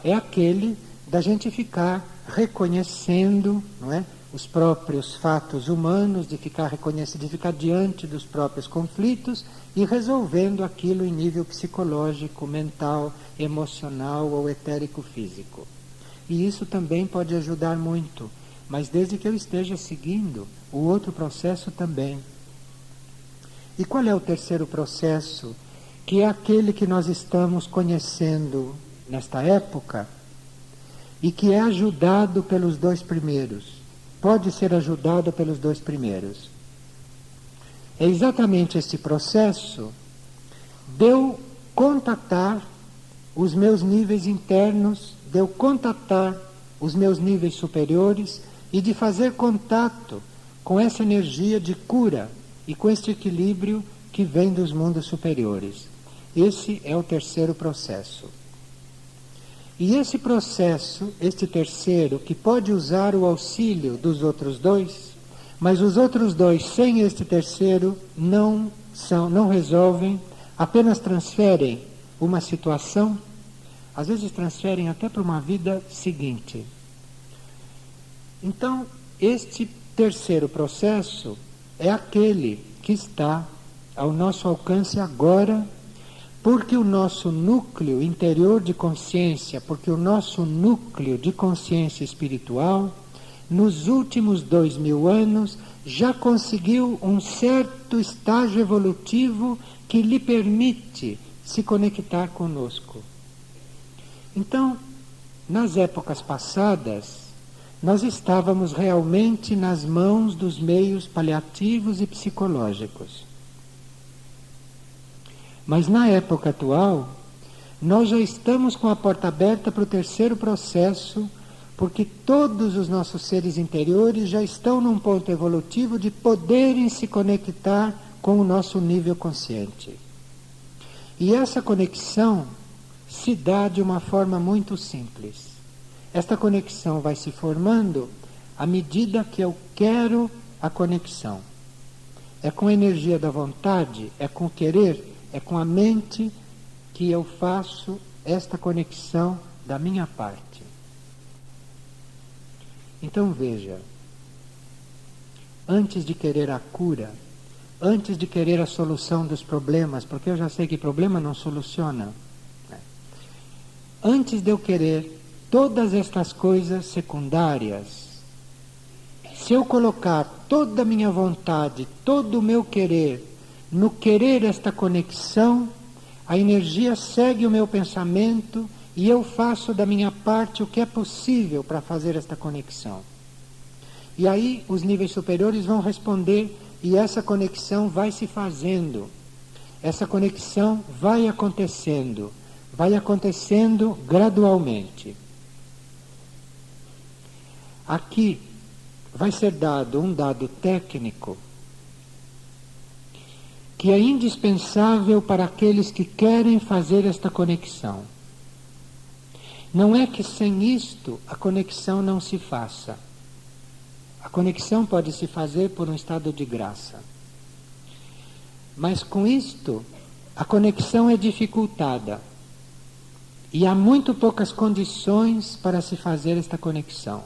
É aquele da gente ficar reconhecendo, não é, os próprios fatos humanos, de ficar reconhecendo, de ficar diante dos próprios conflitos e resolvendo aquilo em nível psicológico, mental, emocional ou etérico-físico. E isso também pode ajudar muito, mas desde que eu esteja seguindo o outro processo também. E qual é o terceiro processo? Que é aquele que nós estamos conhecendo nesta época e que é ajudado pelos 2 primeiros. Pode ser ajudado pelos 2 primeiros. É exatamente este processo de eu contatar os meus níveis internos, de eu contatar os meus níveis superiores e de fazer contato com essa energia de cura e com este equilíbrio que vem dos mundos superiores. Esse é o terceiro processo. E esse processo, este terceiro, que pode usar o auxílio dos outros 2, mas os outros 2, sem este terceiro, não resolvem, apenas transferem uma situação, às vezes transferem até para uma vida seguinte. Então, este terceiro processo é aquele que está ao nosso alcance agora, porque o nosso núcleo interior de consciência, porque o nosso núcleo de consciência espiritual, nos últimos 2000 anos, já conseguiu um certo estágio evolutivo que lhe permite se conectar conosco. Então, nas épocas passadas, nós estávamos realmente nas mãos dos meios paliativos e psicológicos. Mas na época atual, nós já estamos com a porta aberta para o terceiro processo, porque todos os nossos seres interiores já estão num ponto evolutivo de poderem se conectar com o nosso nível consciente. E essa conexão se dá de uma forma muito simples. Esta conexão vai se formando à medida que eu quero a conexão. É com a energia da vontade, é com o querer, é com a mente que eu faço esta conexão da minha parte. Então veja, antes de querer a cura, antes de querer a solução dos problemas, porque eu já sei que problema não soluciona, né? Antes de eu querer todas estas coisas secundárias, se eu colocar toda a minha vontade, todo o meu querer, no querer esta conexão, a energia segue o meu pensamento e eu faço da minha parte o que é possível para fazer esta conexão. E aí os níveis superiores vão responder e essa conexão vai se fazendo. Essa conexão vai acontecendo gradualmente. Aqui vai ser dado um dado técnico que é indispensável para aqueles que querem fazer esta conexão. Não é que sem isto a conexão não se faça. A conexão pode se fazer por um estado de graça. Mas com isto, a conexão é dificultada. E há muito poucas condições para se fazer esta conexão.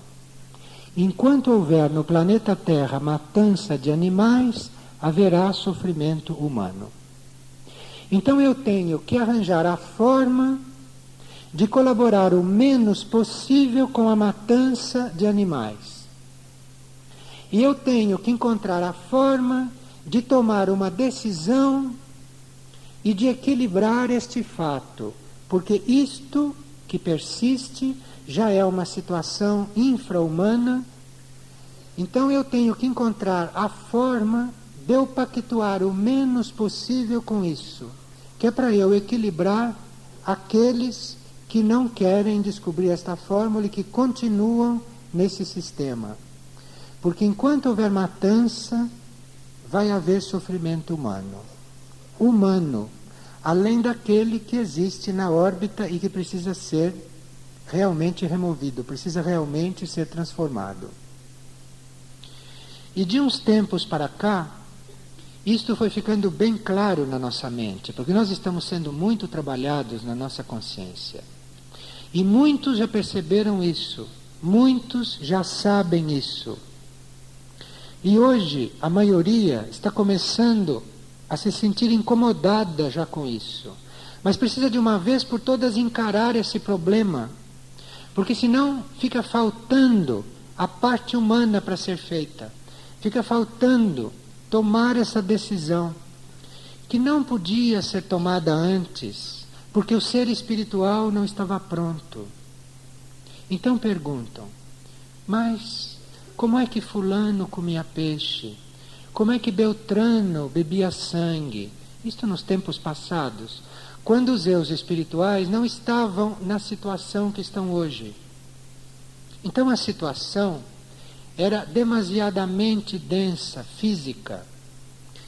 Enquanto houver no planeta Terra matança de animais, haverá sofrimento humano. Então eu tenho que arranjar a forma de colaborar o menos possível com a matança de animais. E eu tenho que encontrar a forma de tomar uma decisão e de equilibrar este fato, porque isto que persiste já é uma situação infra-humana. Então eu tenho que encontrar a forma de eu pactuar o menos possível com isso, que é para eu equilibrar aqueles que não querem descobrir esta fórmula e que continuam nesse sistema. Porque enquanto houver matança, vai haver sofrimento humano. Humano, além daquele que existe na órbita e que precisa ser realmente removido, precisa realmente ser transformado. E de uns tempos para cá, isto foi ficando bem claro na nossa mente, porque nós estamos sendo muito trabalhados na nossa consciência. E muitos já perceberam isso, muitos já sabem isso. E hoje a maioria está começando a se sentir incomodada já com isso. Mas precisa de uma vez por todas encarar esse problema, porque senão fica faltando a parte humana para ser feita. Fica faltando tomar essa decisão, que não podia ser tomada antes, porque o ser espiritual não estava pronto. Então perguntam, mas como é que fulano comia peixe? Como é que Beltrano bebia sangue? Isto nos tempos passados, quando os eus espirituais não estavam na situação que estão hoje. Então a situação era demasiadamente densa, física.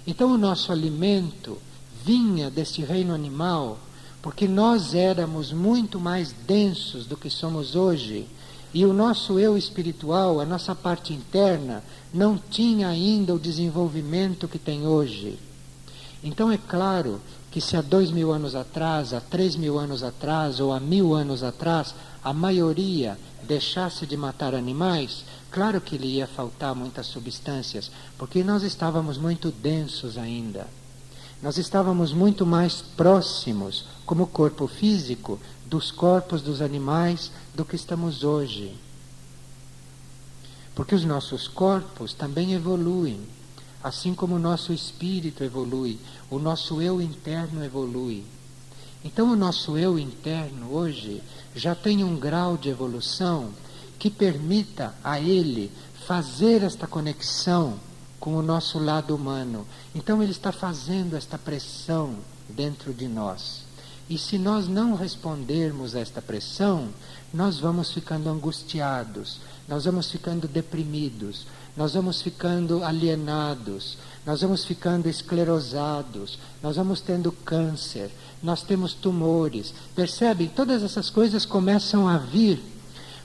Então o nosso alimento vinha deste reino animal, porque nós éramos muito mais densos do que somos hoje, e o nosso eu espiritual, a nossa parte interna, não tinha ainda o desenvolvimento que tem hoje. Então é claro que se há 2000 anos atrás, há 3000 anos atrás, ou há 1000 anos atrás, a maioria deixasse de matar animais, claro que lhe ia faltar muitas substâncias, porque nós estávamos muito densos ainda. Nós estávamos muito mais próximos, como corpo físico, dos corpos dos animais do que estamos hoje. Porque os nossos corpos também evoluem, assim como o nosso espírito evolui, o nosso eu interno evolui. Então o nosso eu interno hoje já tem um grau de evolução que permita a ele fazer esta conexão com o nosso lado humano. Então ele está fazendo esta pressão dentro de nós. E se nós não respondermos a esta pressão, nós vamos ficando angustiados, nós vamos ficando deprimidos, nós vamos ficando alienados, nós vamos ficando esclerosados, nós vamos tendo câncer, nós temos tumores. Percebem? Todas essas coisas começam a vir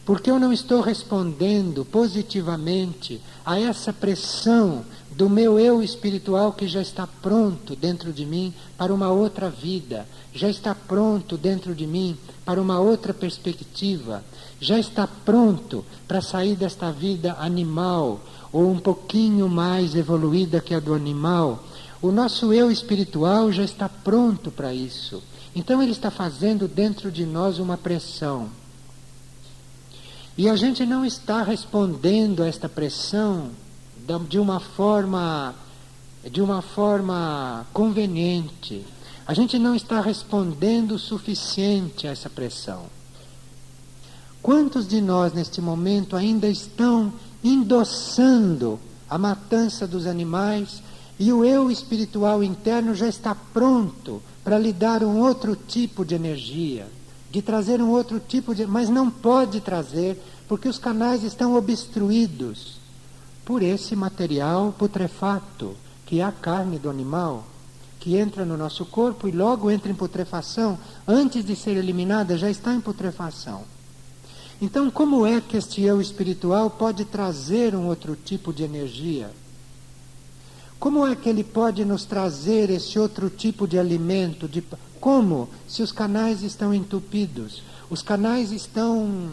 porque eu não estou respondendo positivamente a essa pressão do meu eu espiritual que já está pronto dentro de mim para uma outra vida, já está pronto dentro de mim para uma outra perspectiva, já está pronto para sair desta vida animal ou um pouquinho mais evoluída que a do animal. O nosso eu espiritual já está pronto para isso. Então ele está fazendo dentro de nós uma pressão. E a gente não está respondendo a esta pressão de uma forma conveniente. A gente não está respondendo o suficiente a essa pressão. Quantos de nós neste momento ainda estão endossando a matança dos animais e o eu espiritual interno já está pronto para lhe dar um outro tipo de energia, de trazer um outro tipo de... Mas não pode trazer, porque os canais estão obstruídos por esse material putrefato, que é a carne do animal, que entra no nosso corpo e logo entra em putrefação. Antes de ser eliminada, já está em putrefação. Então, como é que este eu espiritual pode trazer um outro tipo de energia? Como é que ele pode nos trazer esse outro tipo de alimento? Como? Se os canais estão entupidos. Os canais estão...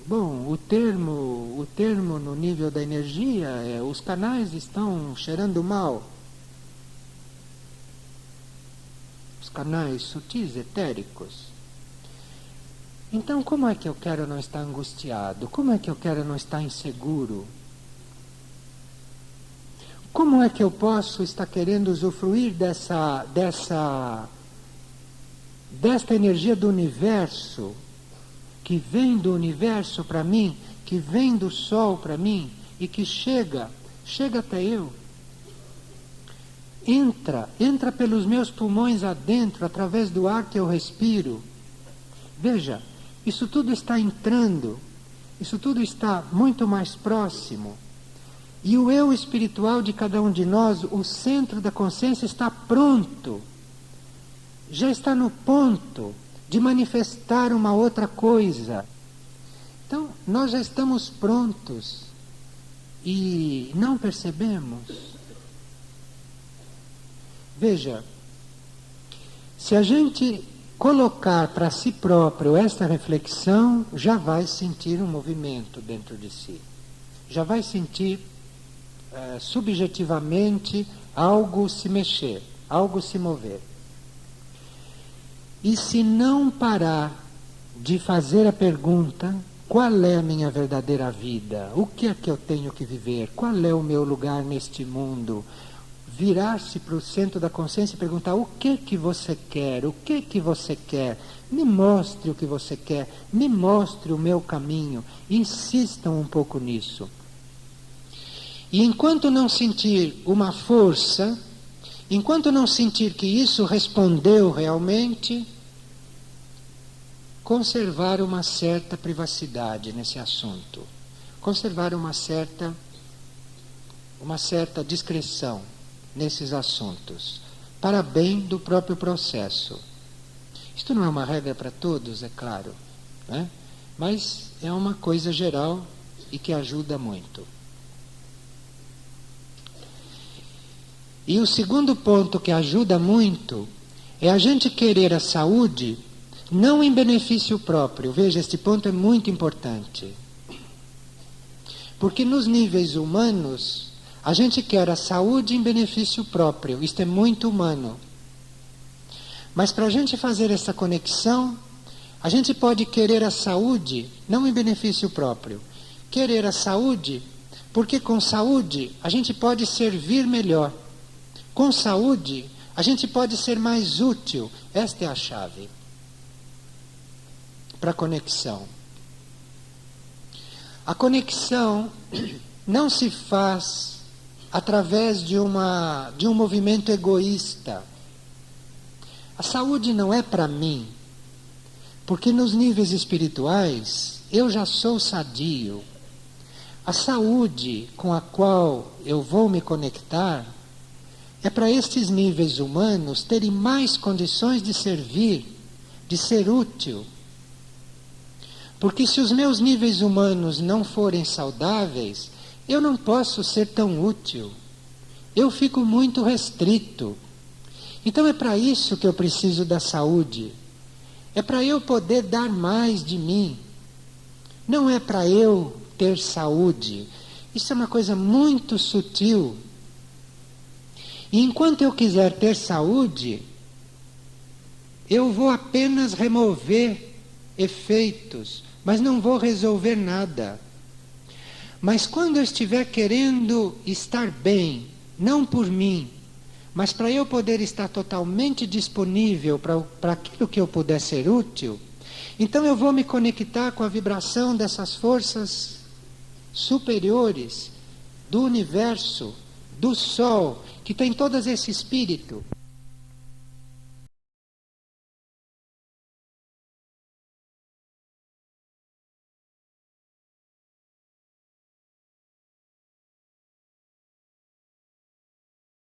Bom, o termo no nível da energia é: os canais estão cheirando mal. Os canais sutis, etéricos. Então, como é que eu quero não estar angustiado? Como é que eu quero não estar inseguro? Como é que eu posso estar querendo usufruir desta energia do universo, que vem do universo para mim, que vem do sol para mim e que chega até eu? Entra pelos meus pulmões adentro, através do ar que eu respiro. Veja, isso tudo está entrando, isso tudo está muito mais próximo. E o eu espiritual de cada um de nós, o centro da consciência, está pronto, já está no ponto de manifestar uma outra coisa. Então, nós já estamos prontos e não percebemos. Veja, se a gente colocar para si próprio esta reflexão, já vai sentir um movimento dentro de si. Já vai sentir subjetivamente algo se mexer, algo se mover. E se não parar de fazer a pergunta: qual é a minha verdadeira vida? O que é que eu tenho que viver? Qual é o meu lugar neste mundo? Virar-se para o centro da consciência e perguntar: o que que você quer? O que que você quer? Me mostre o que você quer, me mostre o meu caminho. Insistam um pouco nisso. E enquanto não sentir uma força, enquanto não sentir que isso respondeu realmente, conservar uma certa privacidade nesse assunto, conservar uma certa discrição nesses assuntos, para bem do próprio processo. Isto não é uma regra para todos, é claro, né? Mas é uma coisa geral e que ajuda muito. E o segundo ponto que ajuda muito é a gente querer a saúde não em benefício próprio. Veja, este ponto é muito importante. Porque nos níveis humanos, a gente quer a saúde em benefício próprio. Isto é muito humano. Mas para a gente fazer essa conexão, a gente pode querer a saúde não em benefício próprio. Querer a saúde porque com saúde a gente pode servir melhor. Com saúde, a gente pode ser mais útil. Esta é a chave. para a conexão. A conexão não se faz através de um movimento egoísta. A saúde não é para mim, porque nos níveis espirituais eu já sou sadio. A saúde com a qual eu vou me conectar é para estes níveis humanos terem mais condições de servir, de ser útil. Porque se os meus níveis humanos não forem saudáveis, eu não posso ser tão útil. Eu fico muito restrito. Então é para isso que eu preciso da saúde. É para eu poder dar mais de mim. Não é para eu ter saúde. Isso é uma coisa muito sutil. E enquanto eu quiser ter saúde, eu vou apenas remover efeitos, mas não vou resolver nada. Mas quando eu estiver querendo estar bem, não por mim, mas para eu poder estar totalmente disponível para aquilo que eu puder ser útil, então eu vou me conectar com a vibração dessas forças superiores do universo, do Sol, que tem todo esse espírito.